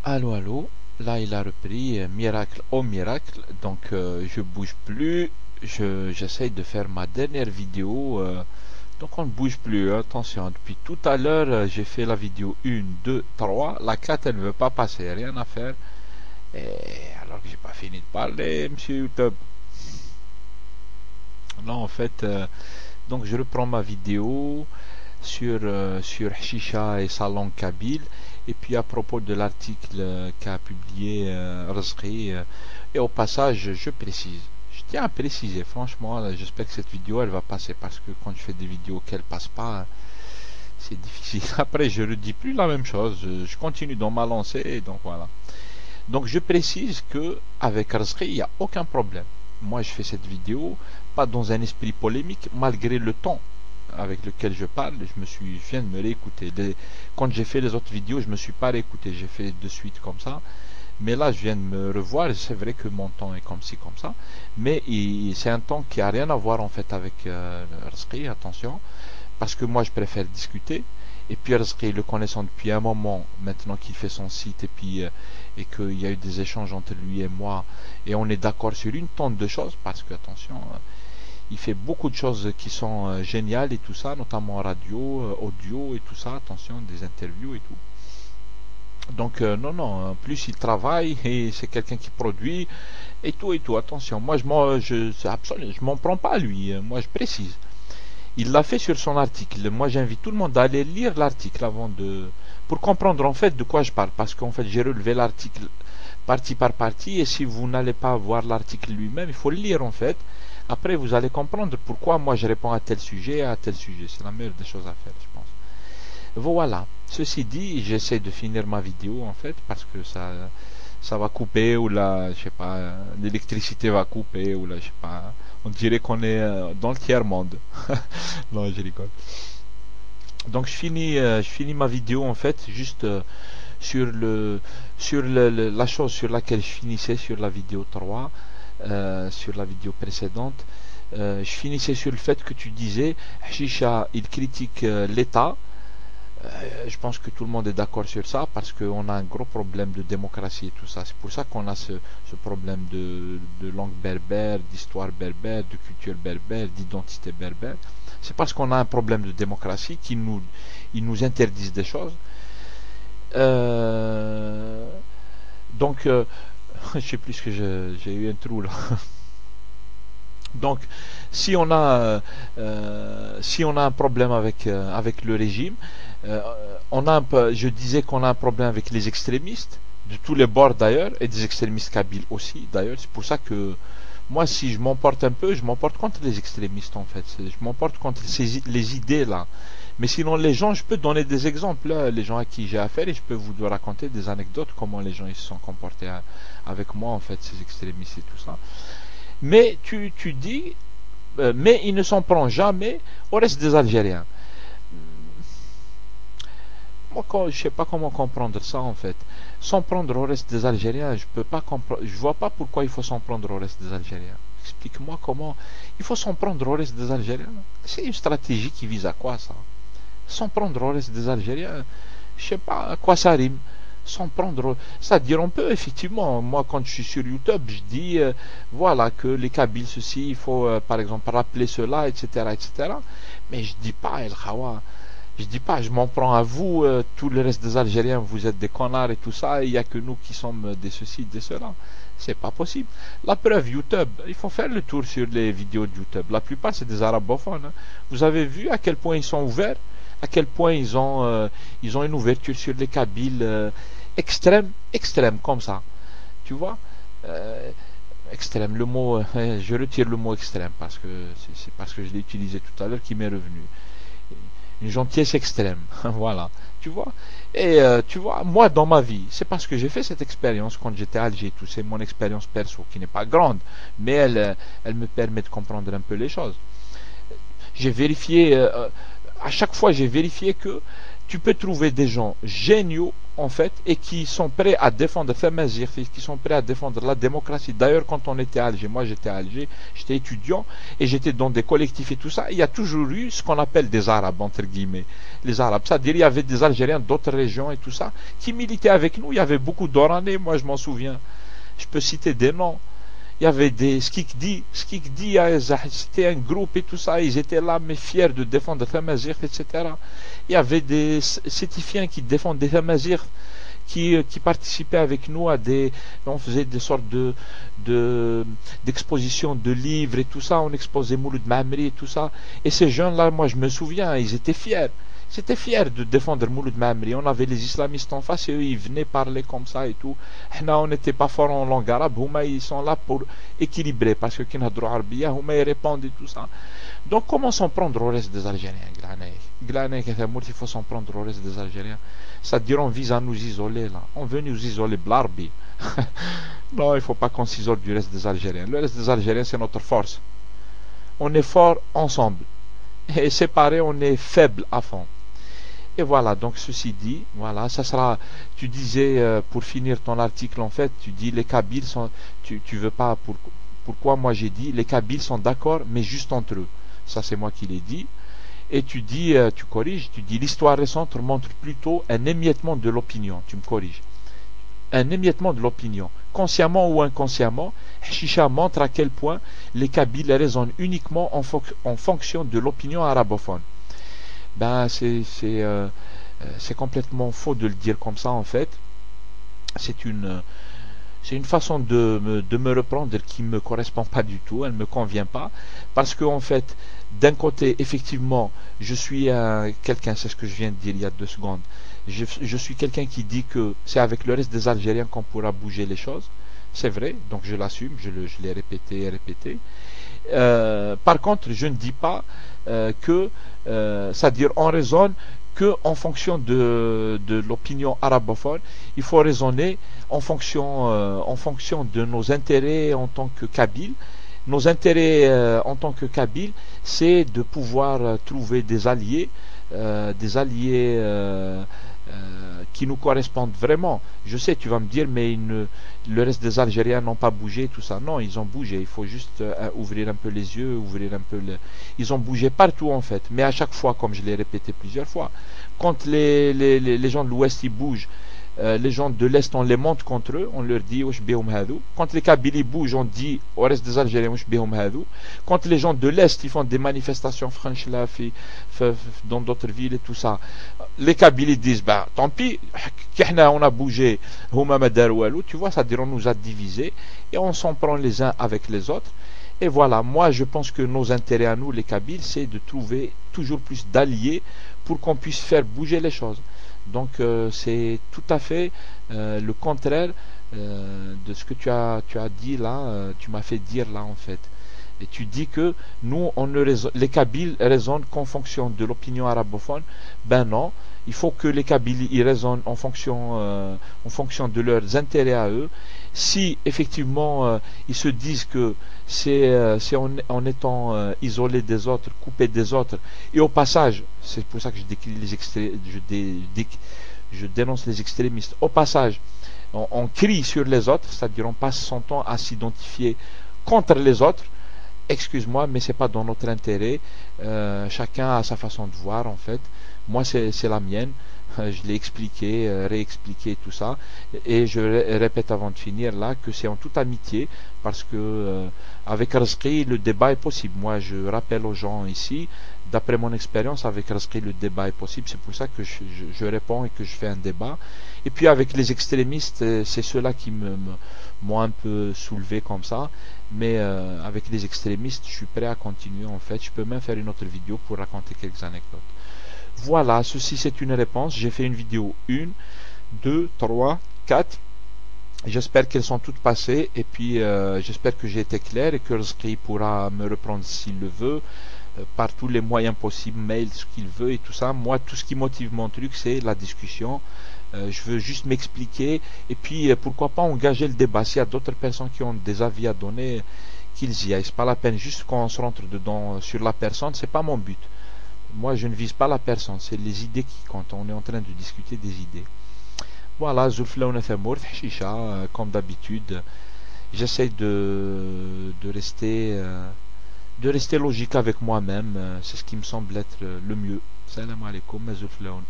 Allô, allô. Là, il a repris, miracle au miracle. Donc, je bouge plus. J'essaye de faire ma dernière vidéo. Donc, on ne bouge plus. Attention, depuis tout à l'heure, j'ai fait la vidéo 1, 2, 3. La 4, elle ne veut pas passer. Rien à faire. Et alors que j'ai pas fini de parler, monsieur YouTube. Là, en fait, donc je reprends ma vidéo sur Chicha et sa langue kabyle. Et puis à propos de l'article qu'a publié Razghi, et au passage, je précise, je tiens à préciser, franchement, j'espère que cette vidéo elle va passer parce que quand je fais des vidéos qu'elles passent pas, c'est difficile. Après, je ne redis plus la même chose, je continue dans ma lancée, et donc voilà. Donc je précise que avec Razghi, il n'y a aucun problème. Moi, je fais cette vidéo pas dans un esprit polémique, malgré le temps avec lequel je parle, je viens de me réécouter. Quand j'ai fait les autres vidéos, je me suis pas réécouté, j'ai fait de suite comme ça. Mais là, je viens de me revoir, et c'est vrai que mon temps est comme ci, comme ça. Mais c'est un temps qui a rien à voir en fait avec Razghi, attention. Parce que moi, je préfère discuter. Et puis Razghi, le connaissant depuis un moment, maintenant qu'il fait son site, et qu'il y a eu des échanges entre lui et moi, et on est d'accord sur une tonne de choses, parce que, attention, il fait beaucoup de choses qui sont géniales et tout ça, notamment radio, audio et tout ça, attention, des interviews et tout. Donc non, non, en plus il travaille et c'est quelqu'un qui produit et tout, attention, moi je m'en prends pas à lui, moi je précise. Il l'a fait sur son article, moi j'invite tout le monde à aller lire l'article pour comprendre en fait de quoi je parle, parce qu'en fait j'ai relevé l'article partie par partie, et si vous n'allez pas voir l'article lui-même, il faut le lire en fait. Après, vous allez comprendre pourquoi moi je réponds à tel sujet et à tel sujet. C'est la meilleure des choses à faire, je pense. Voilà. Ceci dit, j'essaie de finir ma vidéo en fait parce que ça va couper, ou là, je sais pas, l'électricité va couper, ou là, je sais pas. On dirait qu'on est dans le tiers monde. Non, je rigole. Donc je finis ma vidéo en fait juste la chose sur laquelle je finissais sur la vidéo 3, sur la vidéo précédente. Je finissais sur le fait que tu disais Chicha, il critique l'État. Je pense que tout le monde est d'accord sur ça parce qu'on a un gros problème de démocratie et tout ça. C'est pour ça qu'on a ce problème de langue berbère, d'histoire berbère, de culture berbère, d'identité berbère. C'est parce qu'on a un problème de démocratie ils nous interdisent des choses. Donc, je sais plus ce que j'ai eu un trou là. Donc, si on a un problème avec le régime, je disais qu'on a un problème avec les extrémistes de tous les bords d'ailleurs, et des extrémistes kabyles aussi d'ailleurs. C'est pour ça que moi, si je m'emporte un peu, je m'emporte contre les extrémistes en fait. Je m'emporte contre les idées là. Mais sinon, les gens, je peux donner des exemples, là, les gens à qui j'ai affaire, et je peux vous raconter des anecdotes, comment les gens ils se sont comportés avec moi, en fait, ces extrémistes et tout ça. Mais tu dis, mais ils ne s'en prennent jamais au reste des Algériens. Moi, je sais pas comment comprendre ça, en fait. S'en prendre au reste des Algériens, je peux pas comprendre. Je vois pas pourquoi il faut s'en prendre au reste des Algériens. Explique-moi comment il faut s'en prendre au reste des Algériens. C'est une stratégie qui vise à quoi, ça? S'en prendre au reste des Algériens, je sais pas à quoi ça rime. S'en prendre, c'est-à-dire on peut effectivement, moi quand je suis sur YouTube, je dis voilà que les Kabyles ceci, il faut par exemple rappeler cela, etc., etc. Mais je dis pas El Khawa, je dis pas, je m'en prends à vous, tout le reste des Algériens, vous êtes des connards et tout ça, et il n'y a que nous qui sommes des ceci, des cela. C'est pas possible. La preuve, YouTube, il faut faire le tour sur les vidéos de YouTube. La plupart, c'est des arabophones. Hein. Vous avez vu à quel point ils sont ouverts, à quel point ils ont une ouverture sur les Kabyles extrême, comme ça. Tu vois extrême, le mot, je retire le mot extrême parce que c'est parce que je l'ai utilisé tout à l'heure qui m'est revenu. Une gentillesse extrême, voilà. Tu vois Et tu vois, moi dans ma vie, c'est parce que j'ai fait cette expérience quand j'étais à Alger, tout c'est mon expérience perso qui n'est pas grande, mais elle me permet de comprendre un peu les choses. J'ai vérifié, à chaque fois j'ai vérifié que tu peux trouver des gens géniaux en fait et qui sont prêts à défendre Thamazigh, qui sont prêts à défendre la démocratie. D'ailleurs, quand on était à Alger, moi j'étais à Alger, j'étais étudiant et j'étais dans des collectifs et tout ça, il y a toujours eu ce qu'on appelle des Arabes entre guillemets, les Arabes, c'est-à-dire il y avait des Algériens d'autres régions et tout ça qui militaient avec nous. Il y avait beaucoup d'Oranais, moi je m'en souviens, je peux citer des noms. Il y avait des Skikdi, c'était un groupe et tout ça, ils étaient là mais fiers de défendre Thamazigh, etc. Il y avait des Sétifiens qui défendent des Thamazigh, qui participaient avec nous à des, on faisait des sortes d'expositions de livres et tout ça, on exposait Mouloud Maamri et tout ça, et ces jeunes-là, moi je me souviens, ils étaient fiers. C'était fier de défendre Mouloud Maamri. On avait les islamistes en face et eux ils venaient parler comme ça et tout. On n'était pas fort en langue arabe, ils sont là pour équilibrer parce que quand ils répondent et tout ça. Donc comment s'en prendre au reste des Algériens? Il faut s'en prendre au reste des Algériens. C'est-à-dire on vise à nous isoler là. On veut nous isoler blarbi. Non, il ne faut pas qu'on s'isole du reste des Algériens. Le reste des Algériens c'est notre force. On est fort ensemble. Et séparés on est faible à fond. Et voilà, donc ceci dit, voilà, ça sera, tu disais, pour finir ton article en fait, tu dis les Kabyles sont, tu veux pas, pourquoi moi j'ai dit, les Kabyles sont d'accord, mais juste entre eux. Ça c'est moi qui l'ai dit. Et tu dis, tu corriges, tu dis l'histoire récente montre plutôt un émiettement de l'opinion, tu me corriges. Un émiettement de l'opinion. Consciemment ou inconsciemment, Chicha montre à quel point les Kabyles raisonnent uniquement en fonction de l'opinion arabophone. Ben c'est complètement faux de le dire comme ça en fait. C'est une façon de me reprendre qui ne me correspond pas du tout, elle ne me convient pas, parce que en fait, d'un côté, effectivement, je suis quelqu'un, c'est ce que je viens de dire il y a 2 secondes, je suis quelqu'un qui dit que c'est avec le reste des Algériens qu'on pourra bouger les choses, c'est vrai, donc je l'assume, je l'ai répété et répété. Par contre, je ne dis pas que, c'est-à-dire on raisonne que en fonction de l'opinion arabophone, il faut raisonner en fonction de nos intérêts en tant que Kabyles. Nos intérêts en tant que Kabyles, c'est de pouvoir trouver des alliés qui nous correspondent vraiment. Je sais, tu vas me dire, mais le reste des Algériens n'ont pas bougé, tout ça. Non, ils ont bougé. Il faut juste ouvrir un peu les yeux, ouvrir un peu Ils ont bougé partout en fait. Mais à chaque fois, comme je l'ai répété plusieurs fois, quand les gens de l'Ouest ils bougent, les gens de l'Est on les monte contre eux, on leur dit wesh bihom hadou. Quand les Kabyles bougent, on dit au reste des Algériens wesh bihom hadou. Quand les gens de l'Est ils font des manifestations franches là dans d'autres villes et tout ça, les Kabyles disent bah tant pis, on a bougé, tu vois, ça dire on nous a divisés et on s'en prend les uns avec les autres. Et voilà, moi je pense que nos intérêts à nous les Kabyles c'est de trouver toujours plus d'alliés pour qu'on puisse faire bouger les choses. Donc c'est tout à fait le contraire de ce que tu as dit là, tu m'as fait dire là en fait. Et tu dis que nous, les Kabyles raisonnent qu'en fonction de l'opinion arabophone. Ben non, il faut que les Kabyles ils raisonnent en fonction de leurs intérêts à eux. Si effectivement ils se disent que c'est en étant isolé des autres, coupé des autres, et au passage, c'est pour ça que je dénonce les extrémistes. Au passage, on crie sur les autres, c'est-à-dire on passe son temps à s'identifier contre les autres. Excuse-moi, mais c'est pas dans notre intérêt. Chacun a sa façon de voir en fait. Moi, c'est la mienne. Je l'ai expliqué, réexpliqué tout ça. Et je répète avant de finir là que c'est en toute amitié parce que avec Rizqi, le débat est possible. Moi, je rappelle aux gens ici, d'après mon expérience, avec Rizqi, le débat est possible. C'est pour ça que je réponds et que je fais un débat. Et puis avec les extrémistes, c'est ceux-là qui m'ont un peu soulevé comme ça. Mais avec les extrémistes, je suis prêt à continuer en fait. Je peux même faire une autre vidéo pour raconter quelques anecdotes. Voilà, ceci c'est une réponse. J'ai fait une vidéo 1, 2, 3, 4. J'espère qu'elles sont toutes passées. Et puis j'espère que j'ai été clair et que Rizqi pourra me reprendre s'il le veut. Par tous les moyens possibles, mail, ce qu'il veut et tout ça. Moi, tout ce qui motive mon truc, c'est la discussion. Je veux juste m'expliquer et puis pourquoi pas engager le débat. S'il y a d'autres personnes qui ont des avis à donner, qu'ils y aillent. C'est pas la peine juste qu'on se rentre dedans sur la personne, c'est pas mon but. Moi, je ne vise pas la personne, c'est les idées qui comptent. On est en train de discuter des idées. Voilà, Zulflaouna Thamour, Chicha, comme d'habitude. J'essaie de rester logique avec moi-même. C'est ce qui me semble être le mieux. Salam alaikum, Zulflaouna.